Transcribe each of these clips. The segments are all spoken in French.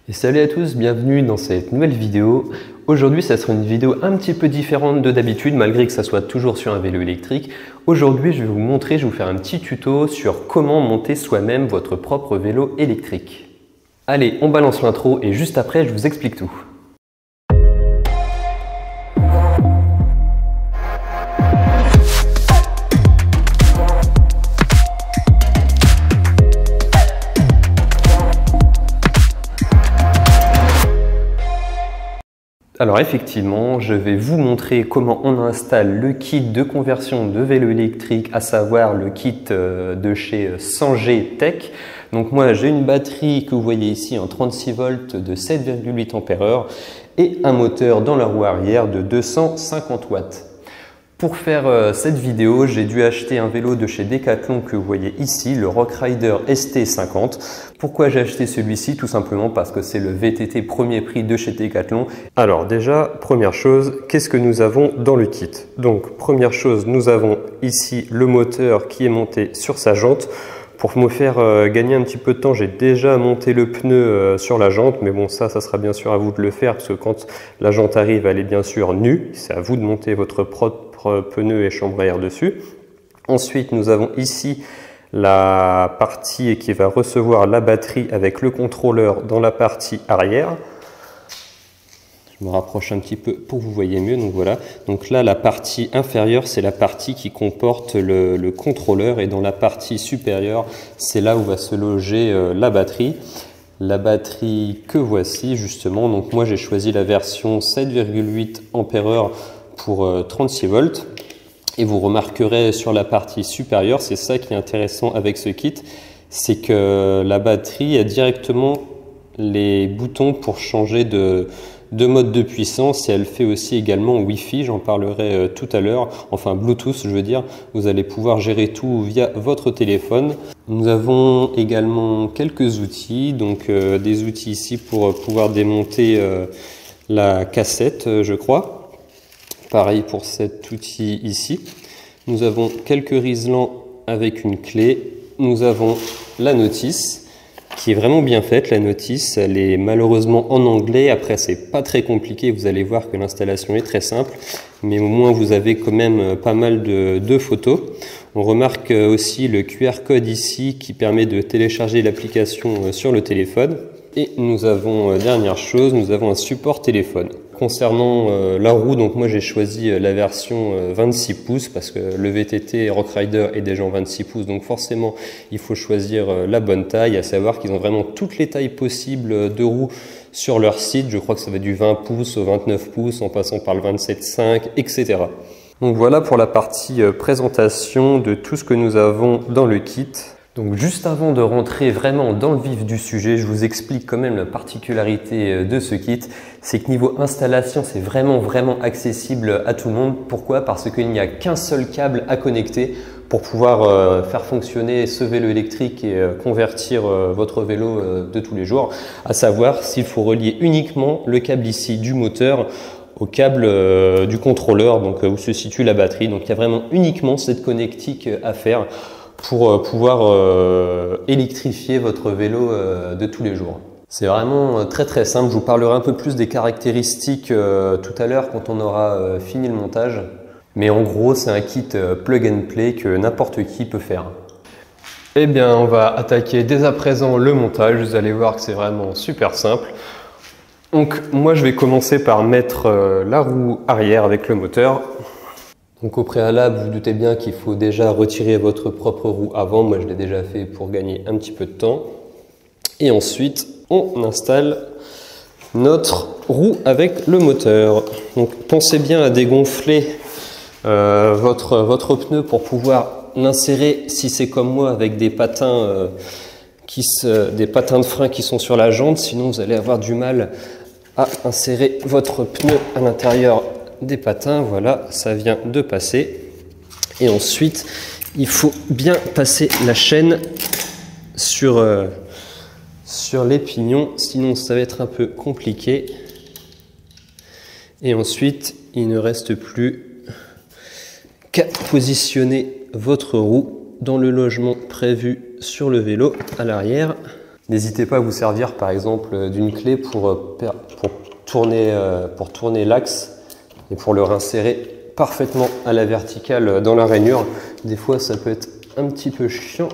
Et salut à tous, bienvenue dans cette nouvelle vidéo. Aujourd'hui, ça sera une vidéo un petit peu différente de d'habitude, malgré que ça soit toujours sur un vélo électrique. Aujourd'hui, je vais vous faire un petit tuto sur comment monter soi-même votre propre vélo électrique. Allez, on balance l'intro et juste après, je vous explique tout. Alors effectivement, je vais vous montrer comment on installe le kit de conversion de vélo électrique, à savoir le kit de chez 100G Tech. Donc moi j'ai une batterie que vous voyez ici en 36 volts de 7,8 Ah et un moteur dans la roue arrière de 250 watts. Pour faire cette vidéo, j'ai dû acheter un vélo de chez Decathlon que vous voyez ici, le Rockrider ST50. Pourquoi j'ai acheté celui-ci? Tout simplement parce que c'est le VTT premier prix de chez Decathlon. Alors déjà, première chose, qu'est-ce que nous avons dans le kit? Donc première chose, nous avons ici le moteur qui est monté sur sa jante. Pour me faire gagner un petit peu de temps, j'ai déjà monté le pneu sur la jante, mais bon ça sera bien sûr à vous de le faire parce que quand la jante arrive, elle est bien sûr nue. C'est à vous de monter votre propre pneu et chambre à air dessus. Ensuite, nous avons ici la partie qui va recevoir la batterie avec le contrôleur dans la partie arrière. Je me rapproche un petit peu pour que vous voyez mieux. Donc voilà. Donc là, la partie inférieure, c'est la partie qui comporte le contrôleur, et dans la partie supérieure, c'est là où va se loger la batterie. La batterie que voici justement. Donc moi, j'ai choisi la version 7,8 Ah pour 36 volts. Et vous remarquerez sur la partie supérieure, c'est ça qui est intéressant avec ce kit, c'est que la batterie a directement les boutons pour changer de mode de puissance, et elle fait aussi également Wi-Fi, j'en parlerai tout à l'heure, enfin Bluetooth je veux dire. Vous allez pouvoir gérer tout via votre téléphone. Nous avons également quelques outils, donc des outils ici pour pouvoir démonter la cassette, je crois. Pareil pour cet outil ici. Nous avons quelques riselants avec une clé. Nous avons la notice qui est vraiment bien faite. La notice, elle est malheureusement en anglais. Après, c'est pas très compliqué. Vous allez voir que l'installation est très simple. Mais au moins, vous avez quand même pas mal de photos. On remarque aussi le QR code ici qui permet de télécharger l'application sur le téléphone. Et nous avons, dernière chose, nous avons un support téléphone. Concernant la roue, donc moi j'ai choisi la version 26 pouces parce que le VTT Rockrider est déjà en 26 pouces, donc forcément il faut choisir la bonne taille, à savoir qu'ils ont vraiment toutes les tailles possibles de roues sur leur site. Je crois que ça va du 20 pouces au 29 pouces en passant par le 27,5, etc. Donc voilà pour la partie présentation de tout ce que nous avons dans le kit. Donc juste avant de rentrer vraiment dans le vif du sujet, je vous explique quand même la particularité de ce kit. C'est que niveau installation, c'est vraiment accessible à tout le monde. Pourquoi? Parce qu'il n'y a qu'un seul câble à connecter pour pouvoir faire fonctionner ce vélo électrique et convertir votre vélo de tous les jours. À savoir s'il faut relier uniquement le câble ici du moteur au câble du contrôleur, donc où se situe la batterie. Donc il y a vraiment uniquement cette connectique à faire pour pouvoir électrifier votre vélo de tous les jours. C'est vraiment très simple. Je vous parlerai un peu plus des caractéristiques tout à l'heure quand on aura fini le montage. Mais en gros, c'est un kit plug and play que n'importe qui peut faire. Eh bien, on va attaquer dès à présent le montage. Vous allez voir que c'est vraiment super simple. Donc moi, je vais commencer par mettre la roue arrière avec le moteur. Donc au préalable, vous, vous doutez bien qu'il faut déjà retirer votre propre roue avant. Moi, je l'ai déjà fait pour gagner un petit peu de temps. Et ensuite, on installe notre roue avec le moteur. Donc pensez bien à dégonfler votre pneu pour pouvoir l'insérer, si c'est comme moi, avec des patins, des patins de frein qui sont sur la jante. Sinon, vous allez avoir du mal à insérer votre pneu à l'intérieur des patins. Voilà, ça vient de passer. Et ensuite, il faut bien passer la chaîne sur les pignons, sinon ça va être un peu compliqué. Et ensuite, il ne reste plus qu'à positionner votre roue dans le logement prévu sur le vélo à l'arrière. N'hésitez pas à vous servir par exemple d'une clé pour tourner l'axe et pour le réinsérer parfaitement à la verticale dans la rainure. Des fois ça peut être un petit peu chiant.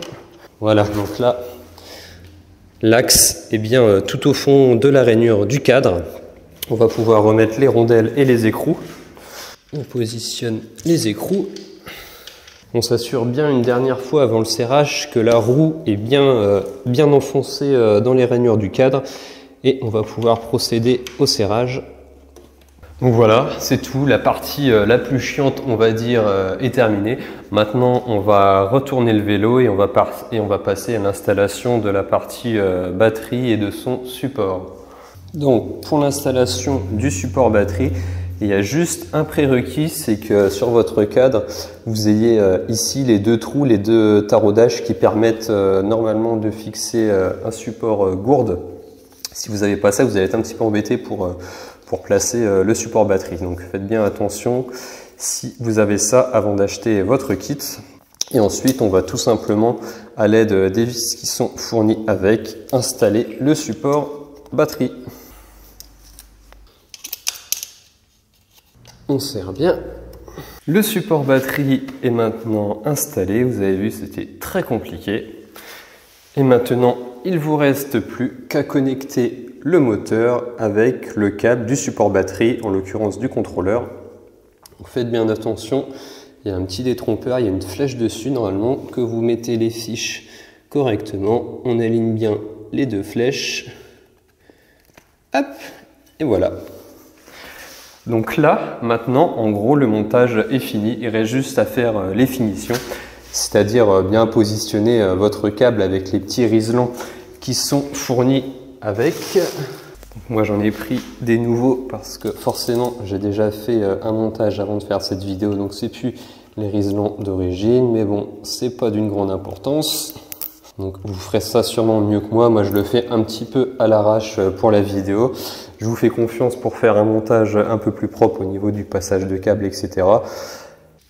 Voilà, donc là l'axe est bien tout au fond de la rainure du cadre. On va pouvoir remettre les rondelles et les écrous. On positionne les écrous. On s'assure bien une dernière fois avant le serrage que la roue est bien enfoncée dans les rainures du cadre. Et on va pouvoir procéder au serrage. Donc voilà, c'est tout. La partie la plus chiante, on va dire, est terminée. Maintenant, on va retourner le vélo et on va passer à l'installation de la partie batterie et de son support. Donc, pour l'installation du support batterie, il y a juste un prérequis, c'est que sur votre cadre, vous ayez ici les deux trous, les deux taraudages qui permettent normalement de fixer un support gourde. Si vous n'avez pas ça, vous allez être un petit peu embêté pour placer le support batterie. Donc faites bien attention si vous avez ça avant d'acheter votre kit. Et ensuite, on va tout simplement, à l'aide des vis qui sont fournies avec, installer le support batterie. On serre bien. Le support batterie est maintenant installé. Vous avez vu, c'était très compliqué. Et maintenant, il ne vous reste plus qu'à connecter le moteur avec le câble du support batterie, en l'occurrence du contrôleur. Donc faites bien attention, il y a un petit détrompeur, il y a une flèche dessus normalement, que vous mettez les fiches correctement. On aligne bien les deux flèches. Hop, et voilà. Donc là, maintenant, en gros, le montage est fini. Il reste juste à faire les finitions, c'est-à-dire bien positionner votre câble avec les petits riselants qui sont fournis avec. Moi, j'en ai pris des nouveaux parce que forcément, j'ai déjà fait un montage avant de faire cette vidéo, donc c'est plus les riselants d'origine, mais bon, c'est pas d'une grande importance. Donc vous ferez ça sûrement mieux que moi. Moi, je le fais un petit peu à l'arrache pour la vidéo. Je vous fais confiance pour faire un montage un peu plus propre au niveau du passage de câble, etc.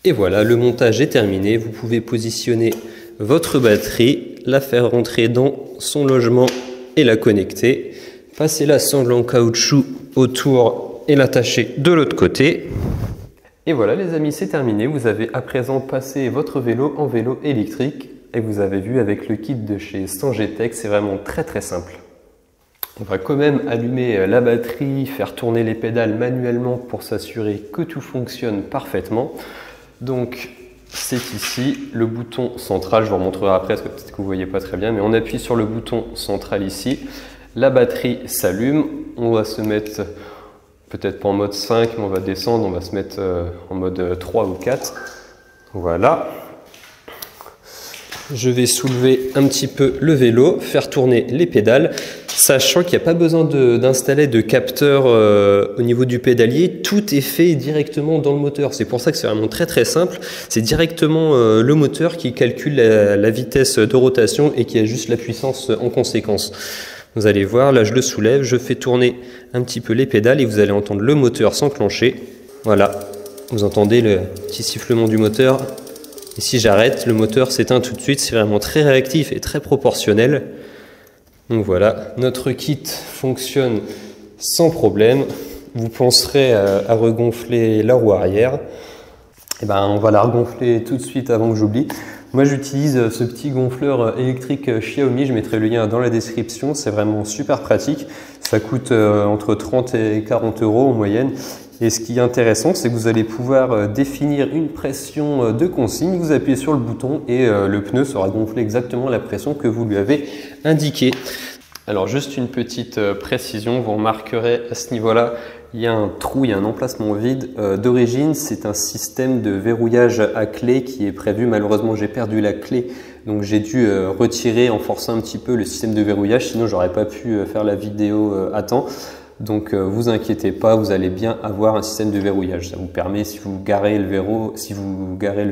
Et voilà, le montage est terminé. Vous pouvez positionner votre batterie, la faire rentrer dans son logement et la connecter. Passer la sangle en caoutchouc autour et l'attacher de l'autre côté. Et voilà les amis, c'est terminé. Vous avez à présent passé votre vélo en vélo électrique. Et vous avez vu avec le kit de chez Sangetech, c'est vraiment très simple. On va quand même allumer la batterie, faire tourner les pédales manuellement pour s'assurer que tout fonctionne parfaitement. Donc c'est ici le bouton central, je vous remontrerai après parce que peut-être que vous ne voyez pas très bien, mais on appuie sur le bouton central ici. La batterie s'allume, on va se mettre peut-être pas en mode 5, mais on va descendre, on va se mettre en mode 3 ou 4. Voilà. Je vais soulever un petit peu le vélo, faire tourner les pédales, sachant qu'il n'y a pas besoin d'installer de capteur au niveau du pédalier. Tout est fait directement dans le moteur. C'est pour ça que c'est vraiment très simple. C'est directement le moteur qui calcule la vitesse de rotation et qui ajuste la puissance en conséquence. Vous allez voir, là je le soulève, je fais tourner un petit peu les pédales et vous allez entendre le moteur s'enclencher. Voilà, vous entendez le petit sifflement du moteur. Et si j'arrête, le moteur s'éteint tout de suite. C'est vraiment très réactif et très proportionnel. Donc voilà, notre kit fonctionne sans problème. Vous penserez à regonfler la roue arrière. Et ben, on va la regonfler tout de suite avant que j'oublie. Moi, j'utilise ce petit gonfleur électrique Xiaomi. Je mettrai le lien dans la description. C'est vraiment super pratique. Ça coûte entre 30 et 40 € en moyenne. Et ce qui est intéressant, c'est que vous allez pouvoir définir une pression de consigne. Vous appuyez sur le bouton et le pneu sera gonflé exactement à la pression que vous lui avez indiquée. Alors juste une petite précision, vous remarquerez à ce niveau-là, il y a un trou, il y a un emplacement vide. D'origine, c'est un système de verrouillage à clé qui est prévu. Malheureusement, j'ai perdu la clé, donc j'ai dû retirer en forçant un petit peu le système de verrouillage, sinon j'aurais pas pu faire la vidéo à temps. Donc vous inquiétez pas, vous allez bien avoir un système de verrouillage. Ça vous permet, si vous garez le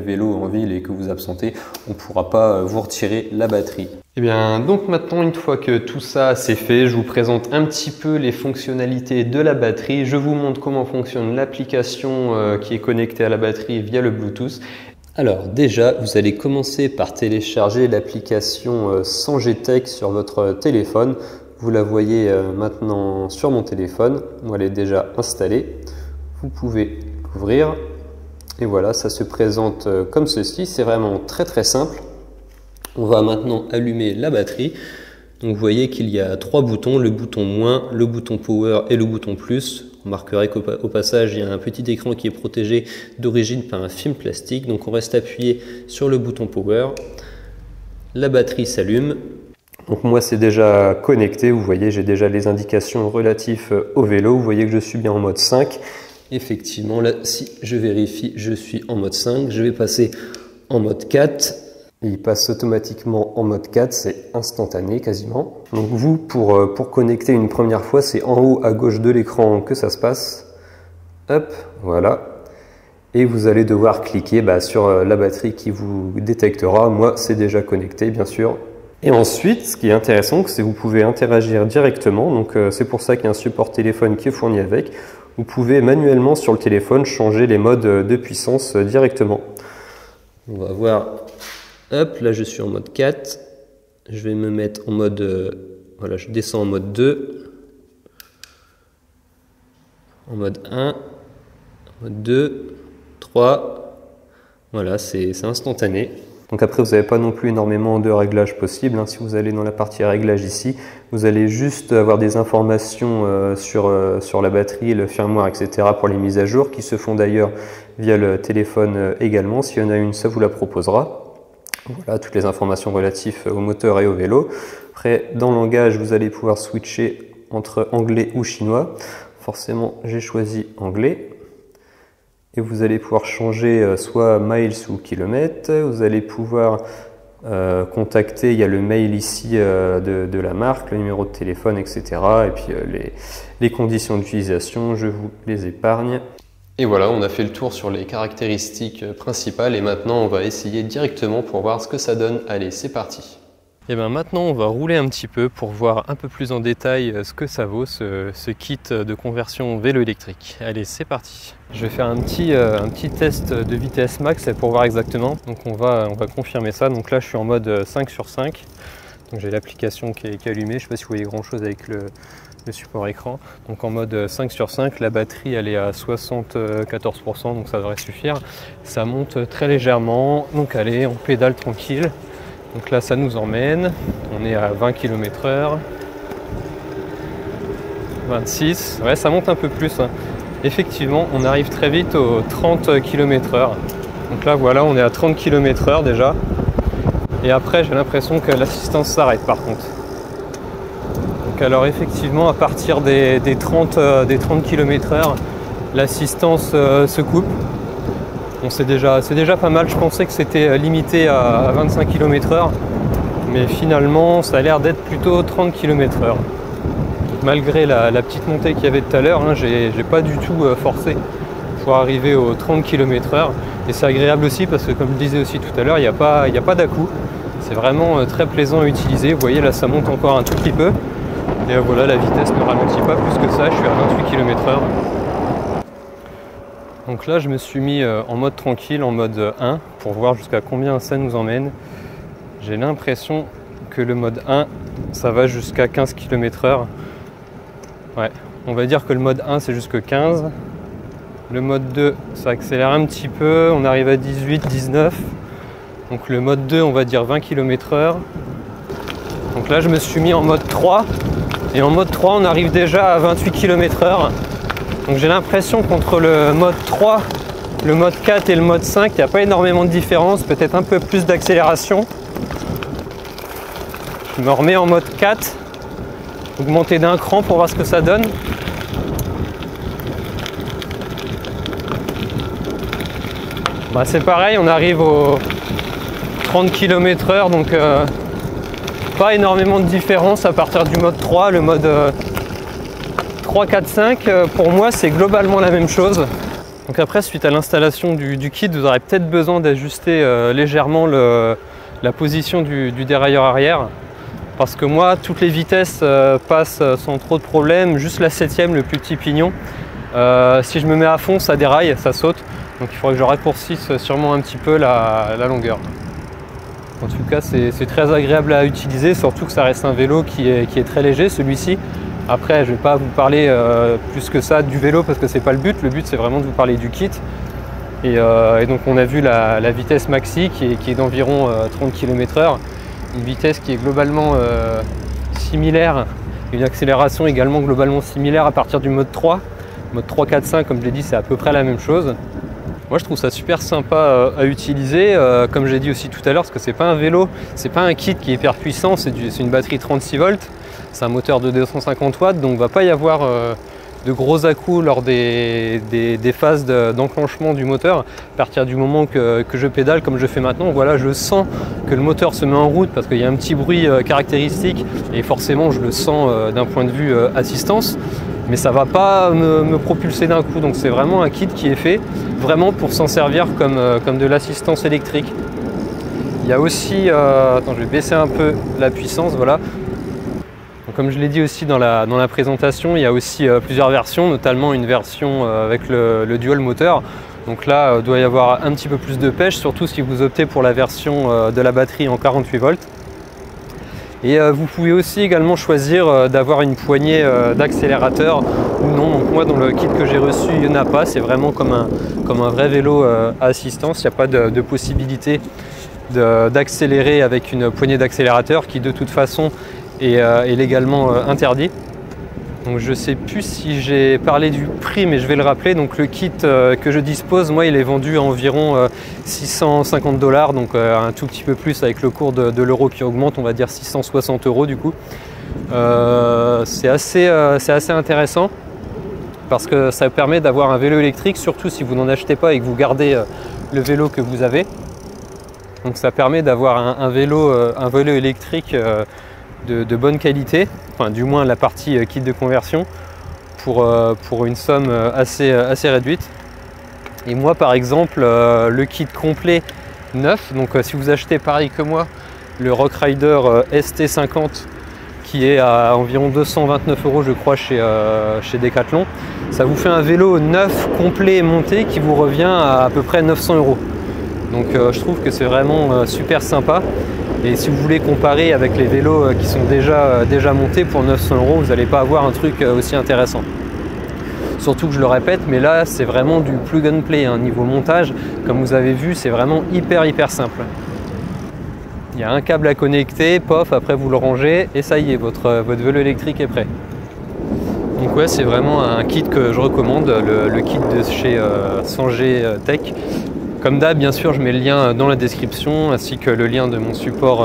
vélo en ville et que vous absentez, on ne pourra pas vous retirer la batterie. Et bien donc maintenant, une fois que tout ça c'est fait, je vous présente un petit peu les fonctionnalités de la batterie. Je vous montre comment fonctionne l'application qui est connectée à la batterie via le Bluetooth. Alors déjà, vous allez commencer par télécharger l'application Sanger Tech sur votre téléphone. Vous la voyez maintenant sur mon téléphone, elle est déjà installée. Vous pouvez l'ouvrir et voilà, ça se présente comme ceci. C'est vraiment très simple. On va maintenant allumer la batterie. Donc vous voyez qu'il y a 3 boutons, le bouton moins, le bouton power et le bouton plus. On remarquerez qu'au passage, il y a un petit écran qui est protégé d'origine par un film plastique. Donc on reste appuyé sur le bouton power. La batterie s'allume. Donc moi c'est déjà connecté, vous voyez j'ai déjà les indications relatives au vélo. Vous voyez que je suis bien en mode 5. Effectivement là si je vérifie, je suis en mode 5. Je vais passer en mode 4. Il passe automatiquement en mode 4, c'est instantané quasiment. Donc vous, pour connecter une première fois, c'est en haut à gauche de l'écran que ça se passe. Hop, voilà. Et vous allez devoir cliquer sur la batterie qui vous détectera. Moi, c'est déjà connecté, bien sûr. Et ensuite, ce qui est intéressant, c'est que vous pouvez interagir directement. Donc c'est pour ça qu'il y a un support téléphone qui est fourni avec. Vous pouvez manuellement sur le téléphone changer les modes de puissance directement. On va voir... Hop, là je suis en mode 4, je vais me mettre en mode, voilà, je descends en mode 2, en mode 1, en mode 2, 3, voilà, c'est instantané. Donc après vous n'avez pas non plus énormément de réglages possibles, Si vous allez dans la partie réglages ici, vous allez juste avoir des informations sur la batterie, le firmware, etc. pour les mises à jour, qui se font d'ailleurs via le téléphone également. S'il y en a une, ça vous la proposera. Voilà, toutes les informations relatives au moteur et au vélo. Après, dans le langage, vous allez pouvoir switcher entre anglais ou chinois. Forcément, j'ai choisi anglais. Et vous allez pouvoir changer soit miles ou kilomètres. Vous allez pouvoir contacter, il y a le mail ici de la marque, le numéro de téléphone, etc. Et puis les conditions d'utilisation, je vous les épargne. Et voilà, on a fait le tour sur les caractéristiques principales et maintenant on va essayer directement pour voir ce que ça donne. Allez, c'est parti. Et bien maintenant on va rouler un petit peu pour voir un peu plus en détail ce que ça vaut ce kit de conversion vélo électrique. Allez, c'est parti. Je vais faire un petit test de vitesse max pour voir exactement. Donc on va confirmer ça. Donc là je suis en mode 5 sur 5. Donc j'ai l'application qui est allumée. Je ne sais pas si vous voyez grand chose avec le support écran. Donc en mode 5 sur 5, la batterie elle est à 74%, donc ça devrait suffire. Ça monte très légèrement, donc allez, on pédale tranquille. Donc là ça nous emmène, on est à 20 km/h, 26, ouais ça monte un peu plus. Effectivement, on arrive très vite aux 30 km/h. Donc là voilà, on est à 30 km/h déjà. Et après j'ai l'impression que l'assistance s'arrête par contre. Alors effectivement à partir des 30 km/h l'assistance se coupe. Bon, c'est déjà pas mal, je pensais que c'était limité à 25 km/h mais finalement ça a l'air d'être plutôt 30 km/h. Malgré la petite montée qu'il y avait tout à l'heure, j'ai pas du tout forcé pour arriver aux 30 km/h et c'est agréable aussi parce que comme je disais aussi tout à l'heure, il n'y a pas d'à-coups. C'est vraiment très plaisant à utiliser. Vous voyez là ça monte encore un tout petit peu. Et voilà, la vitesse ne ralentit pas plus que ça, je suis à 28 km/h. Donc là, je me suis mis en mode tranquille, en mode 1, pour voir jusqu'à combien ça nous emmène. J'ai l'impression que le mode 1, ça va jusqu'à 15 km/h. Ouais, on va dire que le mode 1, c'est jusqu'à 15. Le mode 2, ça accélère un petit peu, on arrive à 18, 19. Donc le mode 2, on va dire 20 km/h. Donc là, je me suis mis en mode 3. Et en mode 3, on arrive déjà à 28 km/h. Donc j'ai l'impression qu'entre le mode 3, le mode 4 et le mode 5, il n'y a pas énormément de différence, peut-être un peu plus d'accélération. Je me remets en mode 4, augmenter d'un cran pour voir ce que ça donne. C'est pareil, on arrive aux 30 km/h, donc pas énormément de différence à partir du mode 3. Le mode 3, 4, 5, pour moi, c'est globalement la même chose. Donc après, suite à l'installation du kit, vous aurez peut-être besoin d'ajuster légèrement la position du dérailleur arrière. Parce que moi, toutes les vitesses passent sans trop de problèmes. Juste la 7e, le plus petit pignon. Si je me mets à fond, ça déraille, ça saute. Donc il faudrait que je raccourcisse sûrement un petit peu la longueur. En tout cas, c'est très agréable à utiliser, surtout que ça reste un vélo qui est très léger, celui-ci. Après, je ne vais pas vous parler plus que ça du vélo parce que c'est pas le but. Le but, c'est vraiment de vous parler du kit. Et donc, on a vu la vitesse maxi qui est d'environ 30 km/h. Une vitesse qui est globalement similaire, une accélération également globalement similaire à partir du mode 3. Mode 3, 4, 5, comme je l'ai dit, c'est à peu près la même chose. Moi je trouve ça super sympa à utiliser, comme j'ai dit aussi tout à l'heure, parce que c'est pas un vélo, c'est pas un kit qui est hyper puissant, c'est une batterie 36 volts, c'est un moteur de 250 watts, donc il ne va pas y avoir de gros à-coups lors des phases d'enclenchement du moteur. À partir du moment que je pédale comme je fais maintenant, voilà, je sens que le moteur se met en route parce qu'il y a un petit bruit caractéristique et forcément je le sens d'un point de vue assistance. Mais ça ne va pas me propulser d'un coup, donc c'est vraiment un kit qui est fait vraiment pour s'en servir comme de l'assistance électrique. Il y a aussi, attends, je vais baisser un peu la puissance, voilà. Donc, comme je l'ai dit aussi dans la présentation, il y a aussi plusieurs versions, notamment une version avec le dual moteur. Donc là, il doit y avoir un petit peu plus de pêche, surtout si vous optez pour la version de la batterie en 48 volts. Et vous pouvez aussi également choisir d'avoir une poignée d'accélérateur ou non. Donc moi dans le kit que j'ai reçu, il n'y en a pas. C'est vraiment comme un vrai vélo à assistance. Il n'y a pas de possibilité d'accélérer avec une poignée d'accélérateur qui de toute façon est légalement interdit. Donc je ne sais plus si j'ai parlé du prix, mais je vais le rappeler. Donc le kit que je dispose, moi, il est vendu à environ 650 $, donc un tout petit peu plus avec le cours de l'euro qui augmente, on va dire 660 € du coup. C'est assez intéressant parce que ça permet d'avoir un vélo électrique, surtout si vous n'en achetez pas et que vous gardez le vélo que vous avez. Donc ça permet d'avoir un vélo électrique de bonne qualité, enfin du moins la partie kit de conversion pour une somme assez réduite. Et moi par exemple le kit complet neuf, donc si vous achetez pareil que moi le Rock Rider ST50 qui est à environ 229 € je crois chez Decathlon, ça vous fait un vélo neuf complet monté qui vous revient à peu près 900 €. Donc je trouve que c'est vraiment super sympa. Et si vous voulez comparer avec les vélos qui sont déjà montés pour 900 €, vous n'allez pas avoir un truc aussi intéressant. Surtout que je le répète, mais là c'est vraiment du plug and play, hein. Niveau montage, comme vous avez vu, c'est vraiment hyper simple. Il y a un câble à connecter, pof, après vous le rangez et ça y est, votre vélo électrique est prêt. Donc ouais, c'est vraiment un kit que je recommande, le kit de chez Sanger Tech. Comme d'hab, bien sûr, je mets le lien dans la description ainsi que le lien de mon support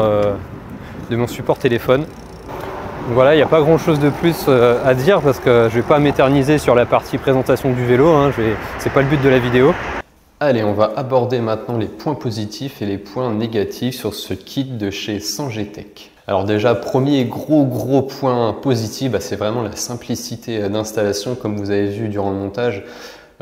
téléphone. Donc voilà, il n'y a pas grand chose de plus à dire parce que je ne vais pas m'éterniser sur la partie présentation du vélo, hein, c'est pas le but de la vidéo. Allez, on va aborder maintenant les points positifs et les points négatifs sur ce kit de chez Sanger Tech. Alors déjà, premier gros point positif, c'est vraiment la simplicité d'installation comme vous avez vu durant le montage.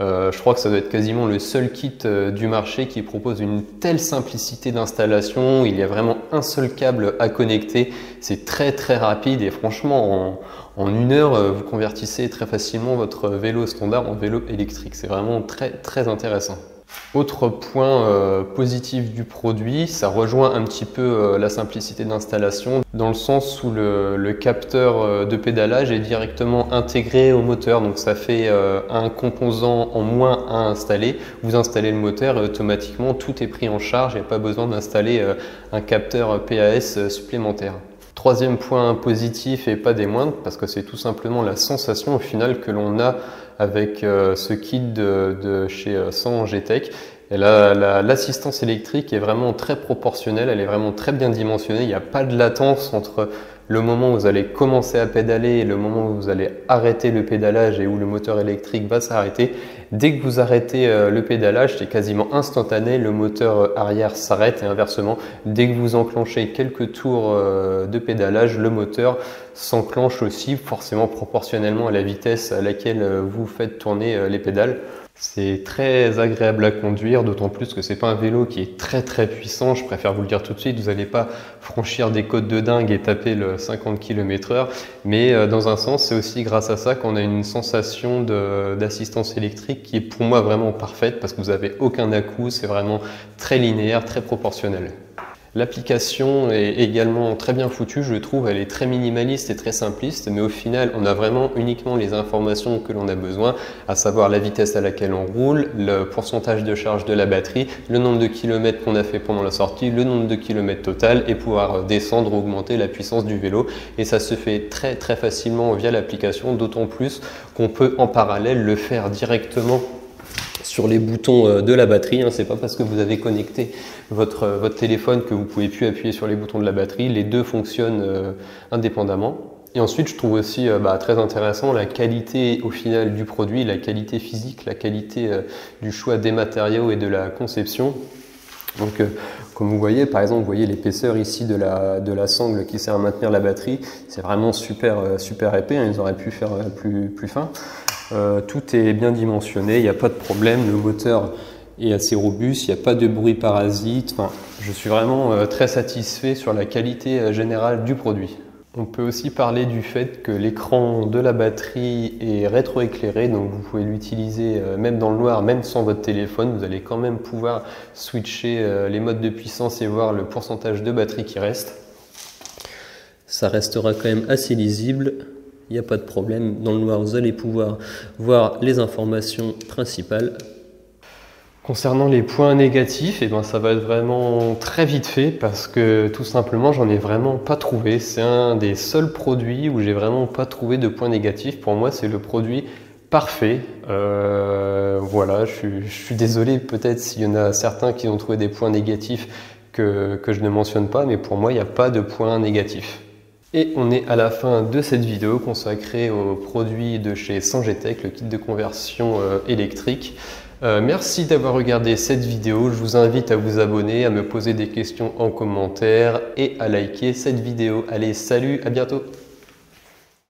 Je crois que ça doit être quasiment le seul kit du marché qui propose une telle simplicité d'installation. Il y a vraiment un seul câble à connecter. C'est très rapide et franchement en une heure vous convertissez très facilement votre vélo standard en vélo électrique. C'est vraiment très intéressant. Autre point positif du produit, ça rejoint un petit peu la simplicité d'installation dans le sens où le capteur de pédalage est directement intégré au moteur, donc ça fait un composant en moins à installer. Vous installez le moteur et automatiquement tout est pris en charge, il n'y a pas besoin d'installer un capteur PAS supplémentaire. Troisième point positif et pas des moindres, parce que c'est tout simplement la sensation au final que l'on a avec ce kit de chez Sanger Tech. L'assistance électrique est vraiment très proportionnelle, elle est vraiment très bien dimensionnée. Il n'y a pas de latence entre le moment où vous allez commencer à pédaler et le moment où vous allez arrêter le pédalage et où le moteur électrique va s'arrêter. Dès que vous arrêtez le pédalage, c'est quasiment instantané, le moteur arrière s'arrête et inversement. Dès que vous enclenchez quelques tours de pédalage, le moteur s'enclenche aussi, forcément proportionnellement à la vitesse à laquelle vous faites tourner les pédales. C'est très agréable à conduire, d'autant plus que c'est pas un vélo qui est très puissant. Je préfère vous le dire tout de suite, vous n'allez pas franchir des côtes de dingue et taper le 50 km/h. Mais dans un sens, c'est aussi grâce à ça qu'on a une sensation d'assistance électrique qui est pour moi vraiment parfaite parce que vous n'avez aucun à-coup, c'est vraiment très linéaire, très proportionnel. L'application est également très bien foutue, je trouve, elle est très minimaliste et très simpliste, mais au final, on a vraiment uniquement les informations que l'on a besoin, à savoir la vitesse à laquelle on roule, le pourcentage de charge de la batterie, le nombre de kilomètres qu'on a fait pendant la sortie, le nombre de kilomètres total et pouvoir descendre ou augmenter la puissance du vélo. Et ça se fait très facilement via l'application, d'autant plus qu'on peut en parallèle le faire directement sur les boutons de la batterie. C'est pas parce que vous avez connecté votre téléphone que vous pouvez plus appuyer sur les boutons de la batterie. Les deux fonctionnent indépendamment. Et ensuite, je trouve aussi très intéressant la qualité au final du produit, la qualité physique, la qualité du choix des matériaux et de la conception. Donc, comme vous voyez, par exemple, vous voyez l'épaisseur ici de la sangle qui sert à maintenir la batterie. C'est vraiment super épais, ils auraient pu faire plus fin. Tout est bien dimensionné, il n'y a pas de problème, le moteur est assez robuste, il n'y a pas de bruit parasite. Enfin, je suis vraiment très satisfait sur la qualité générale du produit. On peut aussi parler du fait que l'écran de la batterie est rétroéclairé, donc vous pouvez l'utiliser même dans le noir, même sans votre téléphone. Vous allez quand même pouvoir switcher les modes de puissance et voir le pourcentage de batterie qui reste. Ça restera quand même assez lisible. Il n'y a pas de problème, dans le noir vous allez pouvoir voir les informations principales. Concernant les points négatifs, ça va être vraiment très vite fait parce que tout simplement j'en ai vraiment pas trouvé. C'est un des seuls produits où j'ai vraiment pas trouvé de points négatifs. Pour moi c'est le produit parfait. Voilà, je suis désolé peut-être s'il y en a certains qui ont trouvé des points négatifs que je ne mentionne pas, mais pour moi il n'y a pas de points négatifs. Et on est à la fin de cette vidéo consacrée aux produits de chez Sangetech, le kit de conversion électrique. Merci d'avoir regardé cette vidéo. Je vous invite à vous abonner, à me poser des questions en commentaire et à liker cette vidéo. Allez, salut, à bientôt!